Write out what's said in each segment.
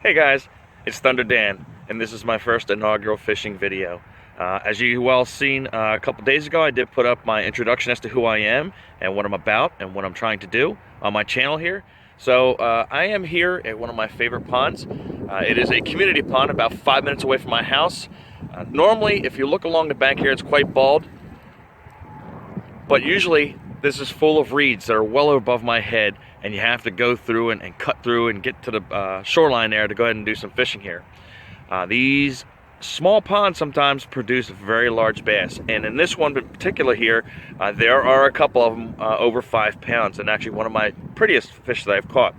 Hey guys, it's Thunder Dan, and this is my first inaugural fishing video. As you well seen a couple days ago, I did put up my introduction as to who I am and what I'm about and what I'm trying to do on my channel here. So I am here at one of my favorite ponds. It is a community pond about 5 minutes away from my house. Normally, if you look along the bank here, it's quite bald, but usually this is full of reeds that are well above my head, and you have to go through and cut through and get to the shoreline there to go ahead and do some fishing here. These small ponds sometimes produce very large bass, and in this one in particular here, there are a couple of them over 5 pounds, and actually one of my prettiest fish that I've caught.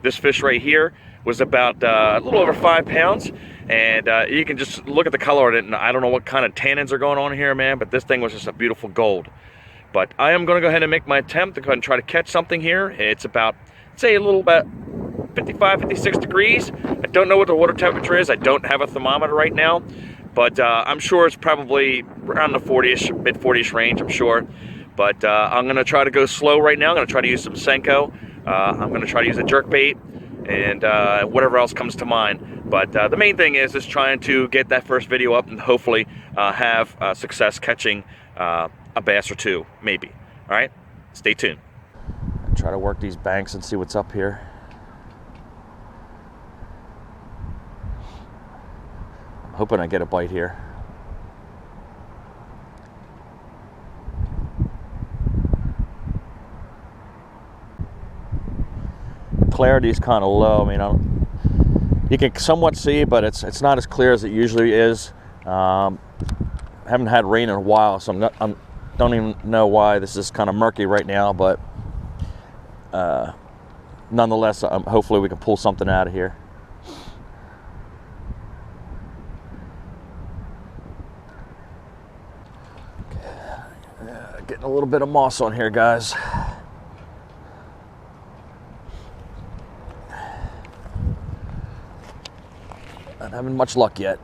This fish right here was about a little over 5 pounds, and you can just look at the color of it, and I don't know what kind of tannins are going on here, man, but this thing was just a beautiful gold. But I am going to go ahead and make my attempt to go ahead and try to catch something here. It's about, say, a little about 55, 56 degrees. I don't know what the water temperature is. I don't have a thermometer right now, but I'm sure it's probably around the 40-ish, mid-40-ish range, I'm sure. But I'm going to try to go slow right now. I'm going to try to use some Senko. I'm going to try to use a jerkbait and whatever else comes to mind. But the main thing is trying to get that first video up and hopefully have success catching a bass or two, maybe. All right, stay tuned. Try to work these banks and see what's up here. I'm hoping I get a bite here. Clarity is kind of low. I mean, you can somewhat see, but it's not as clear as it usually is. Haven't had rain in a while, so I don't even know why this is kind of murky right now, but nonetheless, hopefully we can pull something out of here. Getting a little bit of moss on here, guys. Not having much luck yet.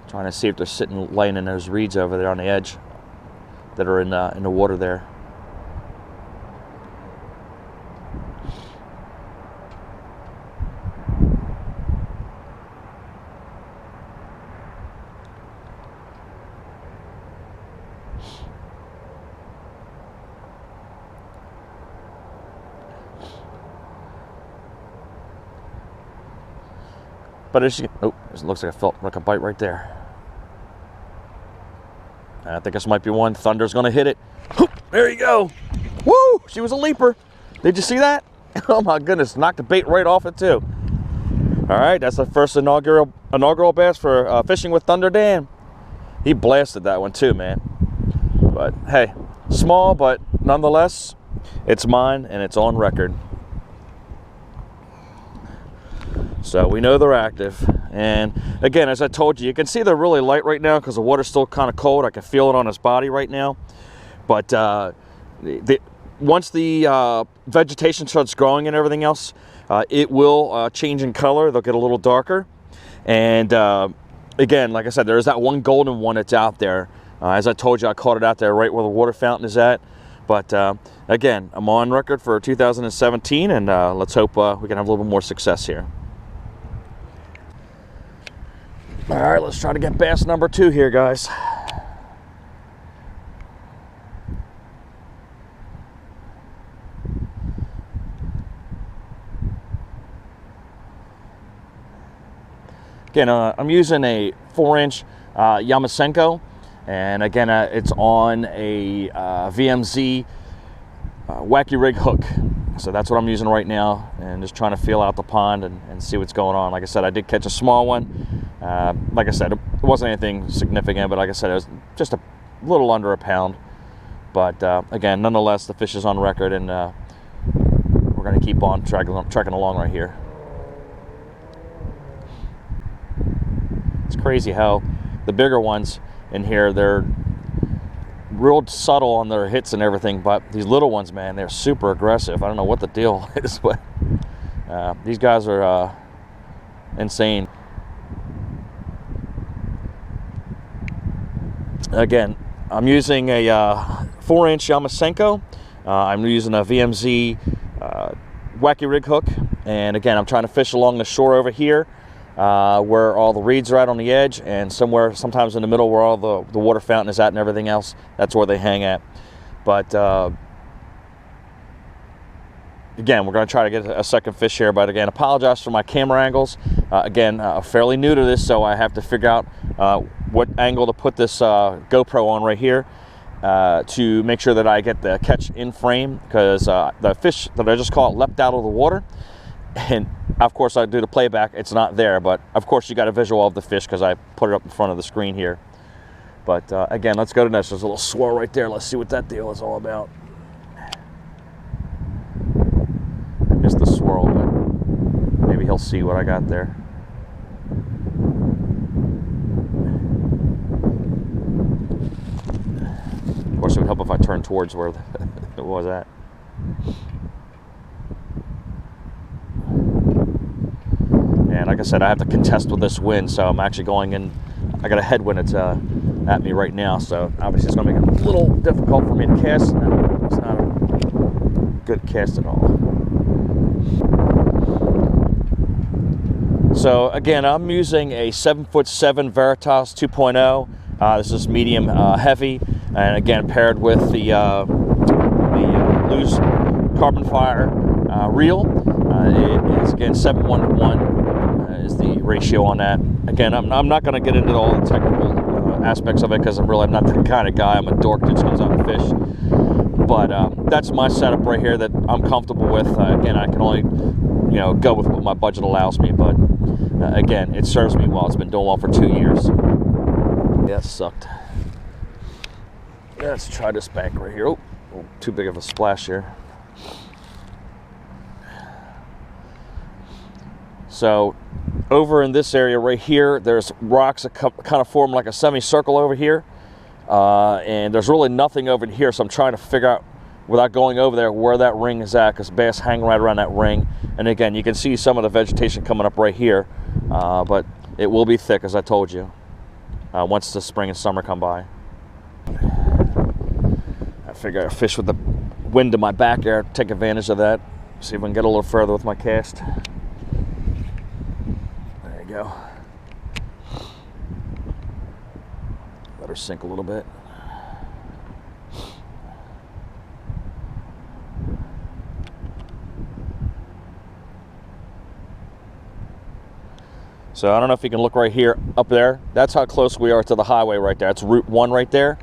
Trying to see if they're sitting, laying in those reeds over there on the edge that are in the water there. But as you, oh, it looks like I felt like a bite right there. I think this might be one. Thunder's gonna hit it. There you go. Woo! She was a leaper. Did you see that? Oh my goodness, knocked the bait right off it too. All right, that's the first inaugural bass for fishing with Thunder Dan. He blasted that one too, man. But hey, small, but nonetheless, it's mine and it's on record. So we know they're active. And again, as I told you, you can see they're really light right now because the water's still kind of cold. I can feel it on his body right now. But once the vegetation starts growing and everything else, it will change in color. They'll get a little darker. And again, like I said, there's that one golden one that's out there. As I told you, I caught it out there right where the water fountain is at. But again, I'm on record for 2017, and let's hope we can have a little bit more success here. All right, let's try to get bass number 2 here, guys. Again, I'm using a 4-inch Yamasenko, and again, it's on a VMZ wacky rig hook. So that's what I'm using right now, and just trying to feel out the pond and see what's going on. Like I said, I did catch a small one. Like I said, it wasn't anything significant, but like I said, it was just a little under a pound. But again, nonetheless, the fish is on record, and we're going to keep on trekking along right here. It's crazy how the bigger ones in here, they're real subtle on their hits and everything, but these little ones, man, they're super aggressive. I don't know what the deal is, but these guys are insane. Again, I'm using a 4-inch Yamasenko. I'm using a VMZ wacky rig hook, and again, I'm trying to fish along the shore over here, where all the reeds are at on the edge, and sometimes in the middle where all the water fountain is at and everything else. That's where they hang at. But again, we're going to try to get a second fish here. But again, apologize for my camera angles. Again, fairly new to this, so I have to figure out what angle to put this GoPro on right here to make sure that I get the catch in frame, because the fish that I just caught leapt out of the water, and of course I do the playback, it's not there, but of course you got a visual of the fish because I put it up in front of the screen here. But again, let's go to this. There's a little swirl right there. Let's see what that deal is all about. I missed the swirl, but maybe he'll see what I got there. Of course, it would help if I turned towards where it was at. And like I said, I have to contest with this wind, so I'm actually going in. I got a headwind that's at me right now, so obviously it's going to make it a little difficult for me to cast. No, it's not a good cast at all. So again, I'm using a 7'7" Veritas 2.0. This is medium heavy, and again paired with the loose carbon fire reel. It is again 7:1 is the ratio on that. Again, I'm not going to get into all the technical aspects of it, because I'm not the kind of guy. I'm a dork that just comes out and fish. But that's my setup right here that I'm comfortable with. Again, I can only go with what my budget allows me, but again, it serves me well. It's been doing well for 2 years. Yeah, that sucked. Let's try this bank right here. Oh, too big of a splash here. So over in this area right here, there's rocks that kind of form like a semicircle over here, and there's really nothing over here, so I'm trying to figure out, without going over there, where that ring is at, because bass hang right around that ring. And again, you can see some of the vegetation coming up right here, but it will be thick, as I told you, once the spring and summer come by. I figure I fish with the wind to my back there, take advantage of that, see if I can get a little further with my cast. There you go. Let her sink a little bit. So I don't know if you can look right here, up there. That's how close we are to the highway right there. It's Route 1 right there.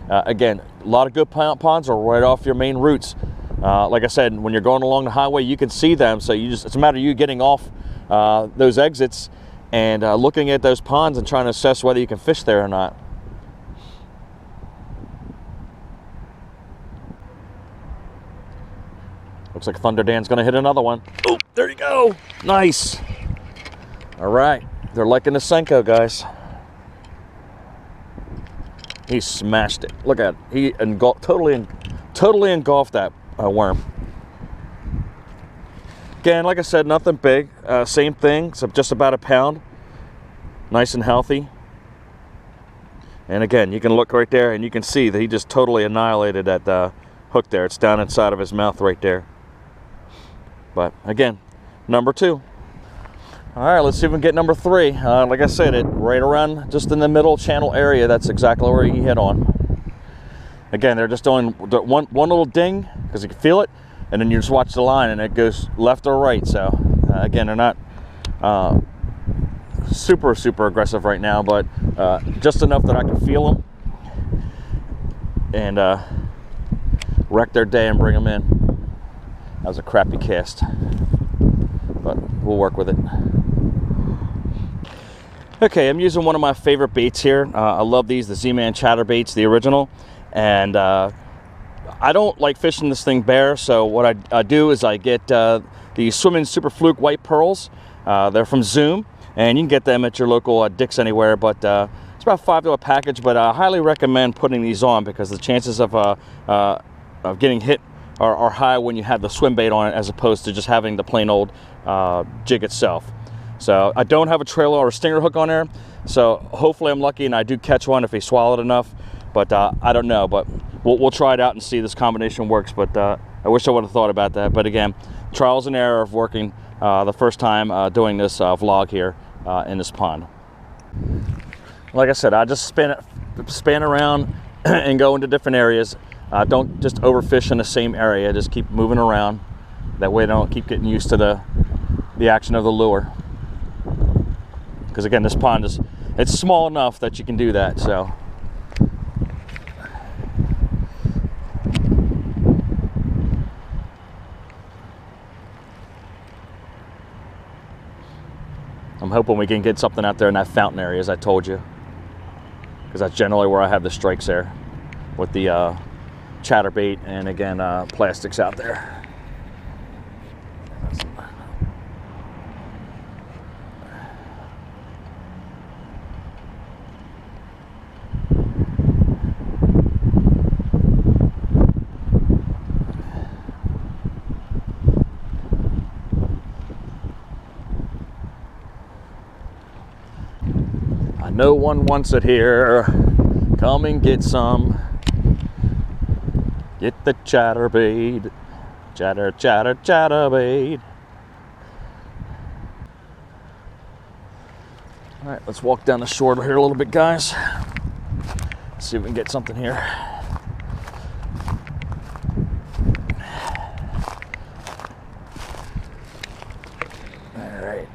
Again, a lot of good ponds are right off your main routes. Like I said, when you're going along the highway, you can see them. So it's a matter of you getting off those exits and looking at those ponds and trying to assess whether you can fish there or not. Looks like Thunder Dan's gonna hit another one. Oh, there you go. Nice. All right, they're liking the Senko, guys. He smashed it. Look at it. He totally engulfed that worm. Again, like I said, nothing big. Same thing, except just about a pound. Nice and healthy. And again, you can look right there and you can see that he just totally annihilated that hook there. It's down inside of his mouth right there. But again, number 2. All right, let's see if we can get number 3. Like I said, right around just in the middle channel area. That's exactly where he hit on. Again, they're just doing one little ding because you can feel it, and then you just watch the line and it goes left or right. So again, they're not super aggressive right now, but just enough that I can feel them and wreck their day and bring them in. That was a crappy cast, but we'll work with it. Okay, I'm using one of my favorite baits here. I love these, the Z-Man chatterbaits, the original. And I don't like fishing this thing bare, so what I do is I get the Swimming Super Fluke White Pearls. They're from Zoom, and you can get them at your local Dick's Anywhere, but it's about $5 a package, but I highly recommend putting these on because the chances of getting hit are high when you have the swim bait on it as opposed to just having the plain old jig itself. So I don't have a trailer or a stinger hook on there, so hopefully I'm lucky and I do catch one if he swallowed enough, but I don't know, but we'll try it out and see if this combination works. But I wish I would have thought about that. But again, trials and error of working the first time doing this vlog here in this pond. Like I said, I just span around and go into different areas. Don't just overfish in the same area. Just keep moving around. That way I don't keep getting used to the action of the lure. Because again, this pond it's small enough that you can do that. So I'm hoping we can get something out there in that fountain area, as I told you, because that's generally where I have the strikes there with the chatterbait and again plastics out there. No one wants it here. Come and get some. Get the chatterbait. Chatter, chatter, chatterbait. All right, let's walk down the shore here a little bit, guys. Let's see if we can get something here. All right.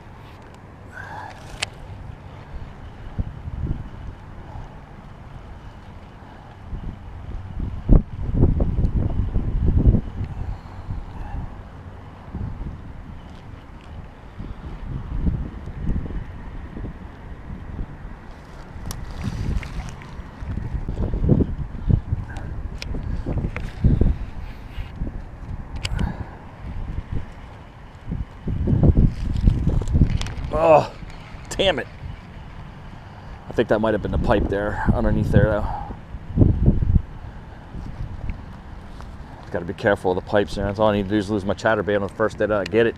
Oh, damn it. I think that might have been the pipe there, underneath there though. Got to be careful of the pipes there. That's all I need to do is lose my chatterbait on the first day that I get it.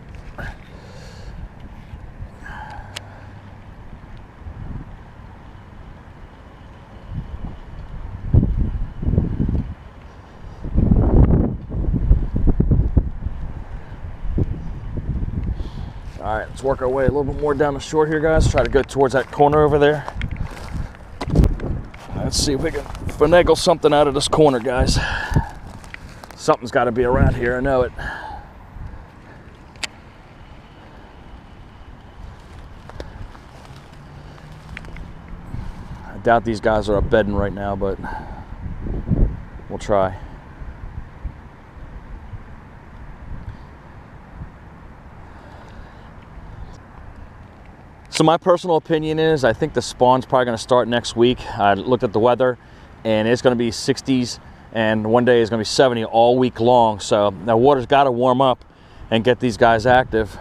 All right, let's work our way a little bit more down the shore here, guys. Try to go towards that corner over there. Let's see if we can finagle something out of this corner, guys. Something's got to be around here, I know it. I doubt these guys are up bedding right now, but we'll try. So my personal opinion is I think the spawn's probably going to start next week. I looked at the weather and it's going to be 60s and one day is going to be 70 all week long. So the water's got to warm up and get these guys active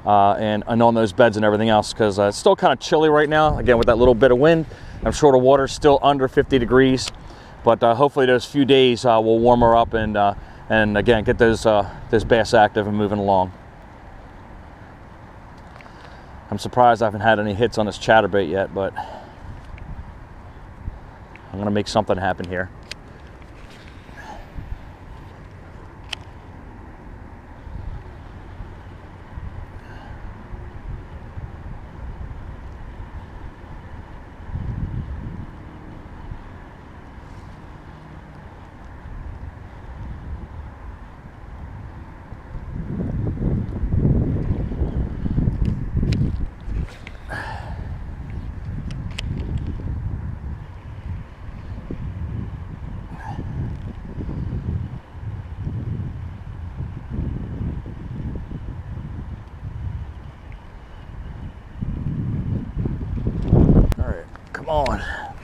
and on those beds and everything else, because it's still kind of chilly right now. Again, with that little bit of wind, I'm sure the water's still under 50 degrees, but hopefully those few days will warm her up and again get those bass active and moving along. I'm surprised I haven't had any hits on this chatterbait yet, but I'm gonna make something happen here. Come on, a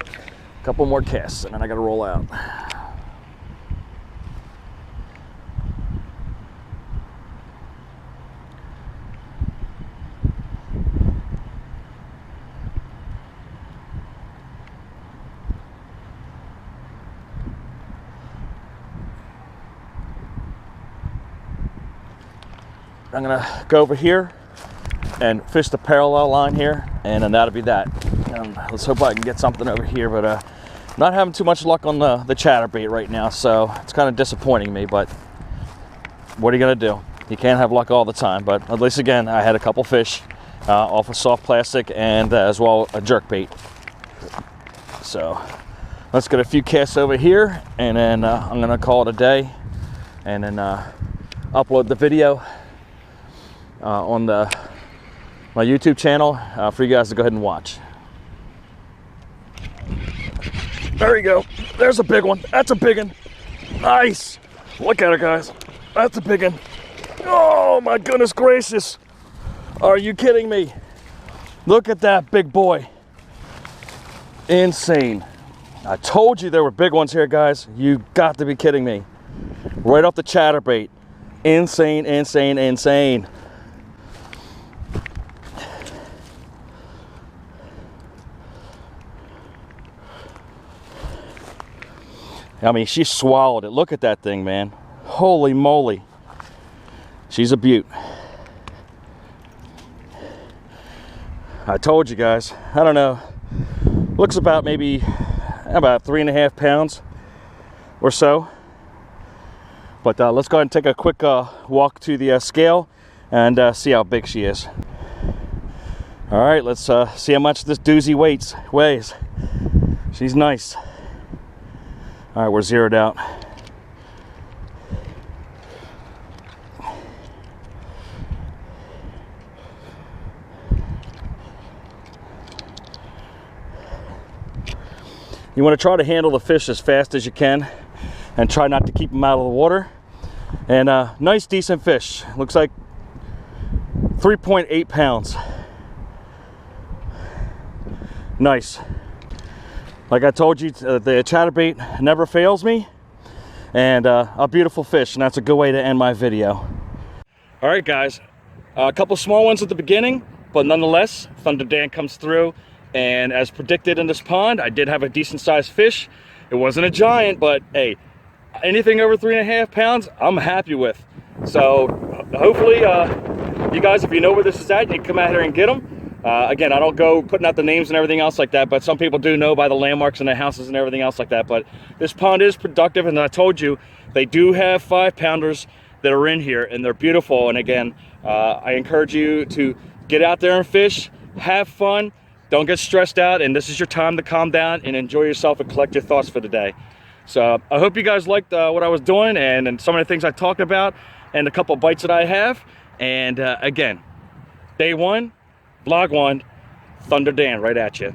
couple more casts and then I gotta roll out. I'm gonna go over here and fish the parallel line here, and then that'll be that. Let's hope I can get something over here, but not having too much luck on the chatterbait right now, so it's kind of disappointing me, but what are you gonna do? You can't have luck all the time, but at least again, I had a couple fish off of soft plastic and as well a jerk bait. So let's get a few casts over here, and then I'm gonna call it a day, and then upload the video on my YouTube channel for you guys to go ahead and watch. There you go. There's a big one. That's a big one. Nice. Look at her, guys. That's a big one. Oh my goodness gracious. Are you kidding me? Look at that big boy. Insane. I told you there were big ones here, guys. You got to be kidding me. Right off the chatterbait. Insane, insane, insane. I mean, she swallowed it. Look at that thing, man. Holy moly. She's a beaut. I told you guys. I don't know. Looks about maybe about 3.5 pounds or so. But let's go ahead and take a quick walk to the scale and see how big she is. All right, let's see how much this doozy weighs. She's nice. All right, we're zeroed out. You want to try to handle the fish as fast as you can and try not to keep them out of the water. And nice, decent fish. Looks like 3.8 pounds. Nice. Like I told you, the chatterbait never fails me, and a beautiful fish, and that's a good way to end my video. All right, guys, a couple small ones at the beginning, but nonetheless, Thunder Dan comes through, and as predicted in this pond, I did have a decent sized fish. It wasn't a giant, but hey, anything over 3.5 pounds, I'm happy with. So hopefully, you guys, if you know where this is at, you can come out here and get them. Again, I don't go putting out the names and everything else like that, but some people do know by the landmarks and the houses and everything else like that. But this pond is productive, and I told you, they do have 5-pounders that are in here, and they're beautiful. And again, I encourage you to get out there and fish, have fun, don't get stressed out, and this is your time to calm down and enjoy yourself and collect your thoughts for the day. So I hope you guys liked what I was doing and some of the things I talked about and a couple bites that I have. And again, day one, vlog one, Thunder Dan right at you.